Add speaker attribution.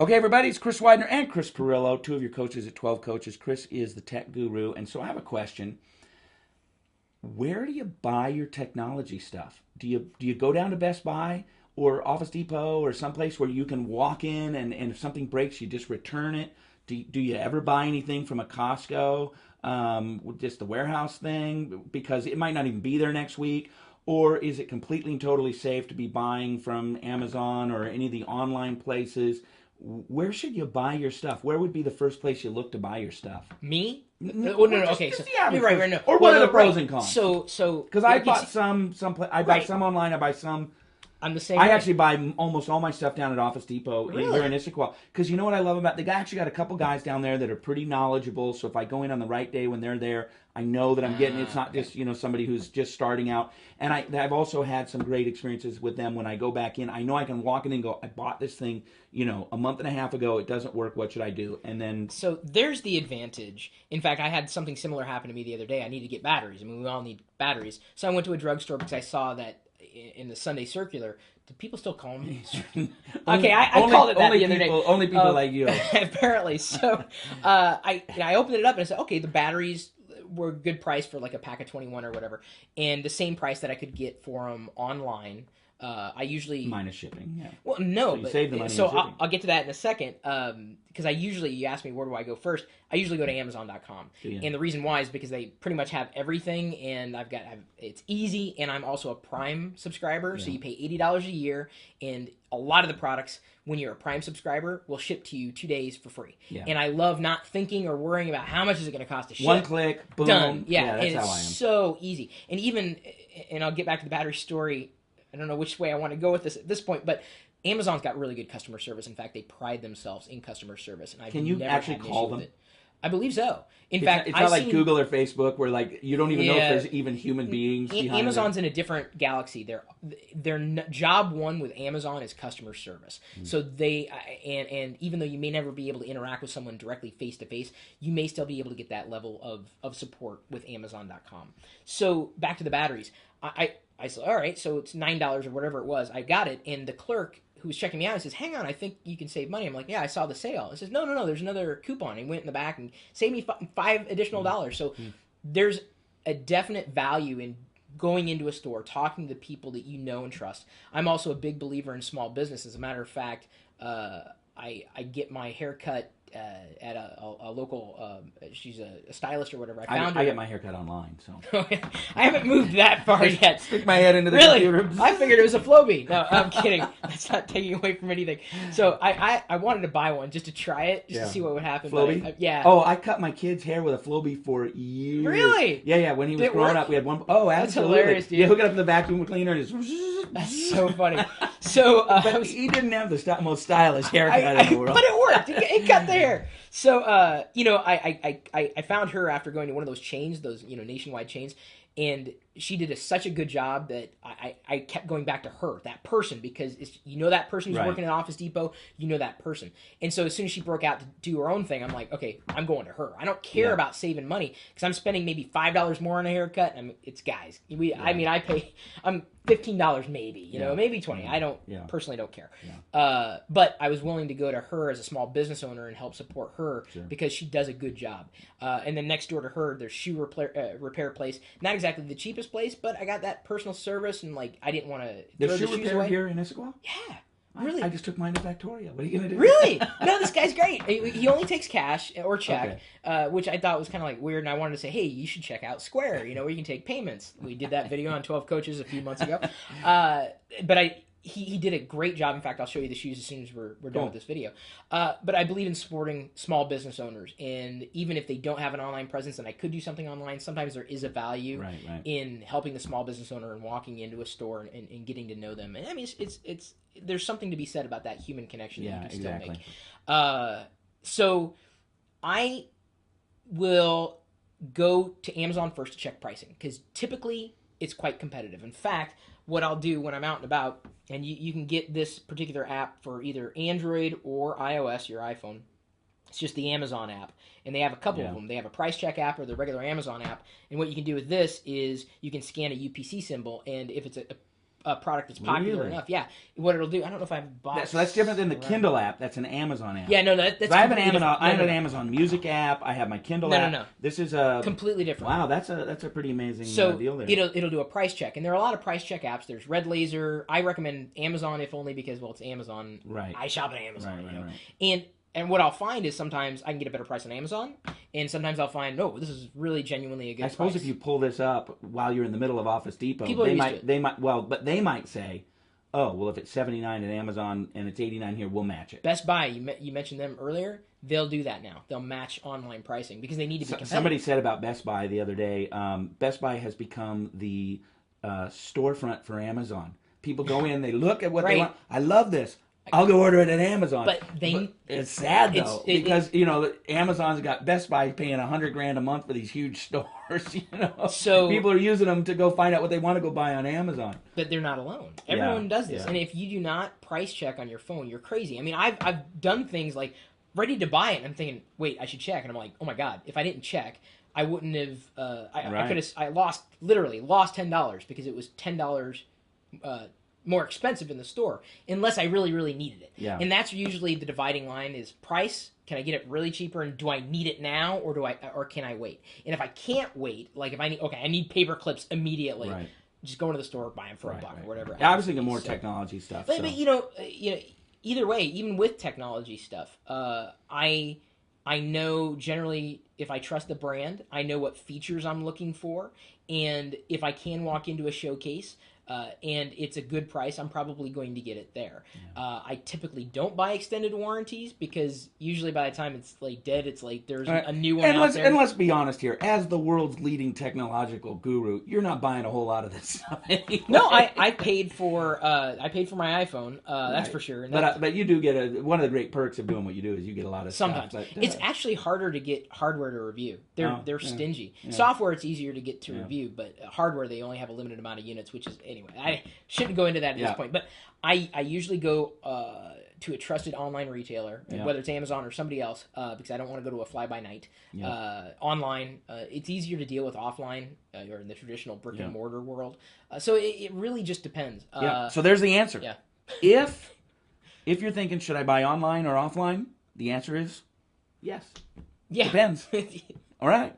Speaker 1: Okay, everybody, it's Chris Widener and Chris Pirillo, two of your coaches at 12 Coaches. Chris is the tech guru, and so I have a question. Where do you buy your technology stuff? Do you go down to Best Buy or Office Depot or someplace where you can walk in and if something breaks, you just return it? Do you ever buy anything from a Costco, just the warehouse thing, because it might not even be there next week? Or is it completely and totally safe to be buying from Amazon or any of the online places? Where should you buy your stuff? Where would be the first place you look to buy your stuff?
Speaker 2: Me?
Speaker 1: No,
Speaker 2: Oh, no.
Speaker 1: just,
Speaker 2: Okay,
Speaker 1: just
Speaker 2: so
Speaker 1: the average
Speaker 2: you're right,
Speaker 1: person.
Speaker 2: No.
Speaker 1: Or
Speaker 2: Well,
Speaker 1: what are
Speaker 2: no,
Speaker 1: the pros
Speaker 2: right.
Speaker 1: and cons?
Speaker 2: So
Speaker 1: Because
Speaker 2: yeah,
Speaker 1: I bought I buy
Speaker 2: right.
Speaker 1: some online. I buy some.
Speaker 2: I'm the same
Speaker 1: I
Speaker 2: way.
Speaker 1: actually buy almost all my stuff down at Office Depot
Speaker 2: Really?
Speaker 1: here in Issaquah. Because you know what I love about they actually got a couple guys down there that are pretty knowledgeable. So if I go in on the right day when they're there, I know that I'm getting it's not
Speaker 2: Okay.
Speaker 1: just somebody who's just starting out. And I've also had some great experiences with them when I go back in. I know I can walk in and go, I bought this thing, a month and a half ago. It doesn't work. What should I do? And then
Speaker 2: So there's the advantage. In fact, I had something similar happen to me the other day. I need to get batteries. I mean, we all need batteries. So I went to a drugstore because I saw that in the Sunday circular. Do people still call me? Okay, I called it that the other day.
Speaker 1: Only people like you.
Speaker 2: Apparently. So I opened it up and I said, okay, the batteries were a good price for like a pack of 21 or whatever, and the same price that I could get for them online. I usually
Speaker 1: Minus shipping, yeah.
Speaker 2: well, no,
Speaker 1: So you
Speaker 2: but
Speaker 1: save the money
Speaker 2: so
Speaker 1: on shipping.
Speaker 2: I'll get to that in a second. Because you ask me where do I go first? I usually go to Amazon.com, and the reason why is because they pretty much have everything, and it's easy, and I'm also a Prime subscriber, so you pay $80 a year, and a lot of the products when you're a Prime subscriber will ship to you 2 days for free.
Speaker 1: Yeah.
Speaker 2: And I love not thinking or worrying about how much is it going to cost to ship.
Speaker 1: One click, boom.
Speaker 2: Done. Yeah,
Speaker 1: that's
Speaker 2: and
Speaker 1: how
Speaker 2: it's
Speaker 1: I am.
Speaker 2: so easy. And I'll get back to the battery story. I don't know which way I want to go with this at this point, but Amazon's got really good customer service. In fact, they pride themselves in customer service, and I've
Speaker 1: Can you
Speaker 2: never
Speaker 1: actually
Speaker 2: had an
Speaker 1: call
Speaker 2: issue
Speaker 1: them?
Speaker 2: with it. I believe so. In
Speaker 1: It's
Speaker 2: fact,
Speaker 1: not, it's not like
Speaker 2: seen,
Speaker 1: Google or Facebook where like you don't even know if
Speaker 2: Yeah.
Speaker 1: there's even human beings behind
Speaker 2: Amazon's in a different galaxy. Job one with Amazon is customer service. So and even though you may never be able to interact with someone directly face to face, you may still be able to get that level of support with Amazon.com. So back to the batteries. I said, all right, so it's $9 or whatever it was. I got it, and the clerk who was checking me out says, hang on, I think you can save money. I'm like, yeah, I saw the sale. He says, no, there's another coupon. He went in the back and saved me five additional dollars. So there's a definite value in going into a store, talking to the people that you know and trust. I'm also a big believer in small business. As a matter of fact, I get my hair cut at a local, she's a stylist or whatever.
Speaker 1: I get my hair cut online, so.
Speaker 2: I haven't moved that far yet.
Speaker 1: Stick my head into the
Speaker 2: Really?
Speaker 1: computer.
Speaker 2: I figured it was a Flowbee. No, I'm kidding. That's not taking away from anything. So I wanted to buy one just to try it, just to see what would happen.
Speaker 1: Flowbee?
Speaker 2: Yeah.
Speaker 1: Oh, I cut my kid's hair with a Flowbee for years.
Speaker 2: Really?
Speaker 1: Yeah. When he was
Speaker 2: Did it
Speaker 1: growing
Speaker 2: work?
Speaker 1: up, we had one. Oh,
Speaker 2: That's
Speaker 1: absolutely.
Speaker 2: hilarious, dude.
Speaker 1: You hook it up in the vacuum cleaner and it's.
Speaker 2: That's so funny. So
Speaker 1: But he didn't have the most stylish haircut in the world.
Speaker 2: but it worked. It got there. So I found her after going to one of those chains, those nationwide chains, and she did such a good job that I kept going back to her, that person, because that person who's
Speaker 1: Right.
Speaker 2: working at Office Depot, that person. And so as soon as she broke out to do her own thing, I'm like, okay, I'm going to her. I don't care about saving money because I'm spending maybe $5 more on a haircut. And it's guys. I'm $15 maybe, maybe 20. I don't personally don't care.
Speaker 1: Yeah.
Speaker 2: But I was willing to go to her as a small business owner and help support her because she does a good job. And then next door to her, there's shoe repair place. Not exactly the cheapest place, but I got that personal service, and like I didn't want to throw
Speaker 1: There's
Speaker 2: the
Speaker 1: shoe
Speaker 2: shoes
Speaker 1: repair
Speaker 2: away.
Speaker 1: here in Issaquah?
Speaker 2: Yeah, really.
Speaker 1: I just took mine to Victoria. What are you going to do?
Speaker 2: Really? No, this guy's great. He only takes cash or check, which I thought was kind of like weird, and I wanted to say, hey, you should check out Square, where you can take payments. We did that video on 12 Coaches a few months ago. But he did a great job. In fact, I'll show you the shoes as soon as we're done with this video. But I believe in supporting small business owners, and even if they don't have an online presence, and I could do something online, sometimes there is a value in helping the small business owner and walking into a store and getting to know them. And I mean, it's there's something to be said about that human connection that you can still make. So I will go to Amazon first to check pricing because typically it's quite competitive. In fact, what I'll do when I'm out and about, and you can get this particular app for either Android or iOS, your iPhone. It's just the Amazon app, and they have a couple of them. They have a price check app or the regular Amazon app, and what you can do with this is you can scan a UPC symbol, and if it's a product that's popular enough. Yeah, what it'll do, I don't know if I've bought.
Speaker 1: So that's different than the Kindle app. That's an Amazon app.
Speaker 2: Yeah, no, that's.
Speaker 1: I have an Amazon.
Speaker 2: No,
Speaker 1: I have an Amazon Music app. I have my Kindle app.
Speaker 2: No.
Speaker 1: This is a
Speaker 2: completely different.
Speaker 1: Wow, that's a pretty amazing deal there.
Speaker 2: It'll do a price check, and there are a lot of price check apps. There's Red Laser. I recommend Amazon if only because it's Amazon.
Speaker 1: Right.
Speaker 2: I shop at Amazon.
Speaker 1: Right.
Speaker 2: And what I'll find is sometimes I can get a better price on Amazon, and sometimes I'll find, no, this is really genuinely a good price.
Speaker 1: I suppose if you pull this up while you're in the middle of Office Depot, they might say, oh, well, if it's $79 at Amazon and it's $89 here, we'll match it.
Speaker 2: Best Buy, you mentioned them earlier. They'll do that now. They'll match online pricing because they need to be competitive.
Speaker 1: Somebody said about Best Buy the other day, Best Buy has become the storefront for Amazon. People go in, they look at what they want. I love this. I'll go order it at Amazon.
Speaker 2: But
Speaker 1: it's sad though because Amazon's got Best Buy paying $100,000 a month for these huge stores. So people are using them to go find out what they want to go buy on Amazon.
Speaker 2: But they're not alone. Everyone does this, and if you do not price check on your phone, you're crazy. I mean, I've done things like ready to buy it, and I'm thinking, wait, I should check, and I'm like, oh my god, if I didn't check, I wouldn't have. I could have. I lost $10 because it was $10. More expensive in the store unless I really, really needed it.
Speaker 1: Yeah.
Speaker 2: And that's usually the dividing line is price. Can I get it really cheaper and do I need it now or can I wait? And if I can't wait, like if I need paper clips immediately. Right. Just go into the store, buy them for $1 or whatever.
Speaker 1: Yeah, I was thinking more technology stuff.
Speaker 2: But either way, even with technology stuff, I know generally if I trust the brand, I know what features I'm looking for, and if I can walk into a showcase and it's a good price, I'm probably going to get it there. Yeah. I typically don't buy extended warranties because usually by the time it's like dead, it's like there's a new one out there.
Speaker 1: And let's be honest here, as the world's leading technological guru, you're not buying a whole lot of this stuff anyway.
Speaker 2: No, I paid for my iPhone. That's for sure.
Speaker 1: But you do get one of the great perks of doing what you do is you get a lot of
Speaker 2: sometimes
Speaker 1: stuff.
Speaker 2: It's actually harder to get hardware to review. They're stingy. Yeah. Software it's easier to get to review, but hardware they only have a limited amount of units, which is anyway. I shouldn't go into that at this point, but I usually go to a trusted online retailer, whether it's Amazon or somebody else, because I don't want to go to a fly-by-night. Online, it's easier to deal with offline or in the traditional brick-and-mortar world. So it really just depends.
Speaker 1: So there's the answer.
Speaker 2: Yeah.
Speaker 1: If you're thinking, should I buy online or offline? The answer is yes.
Speaker 2: Yeah.
Speaker 1: Depends. All right.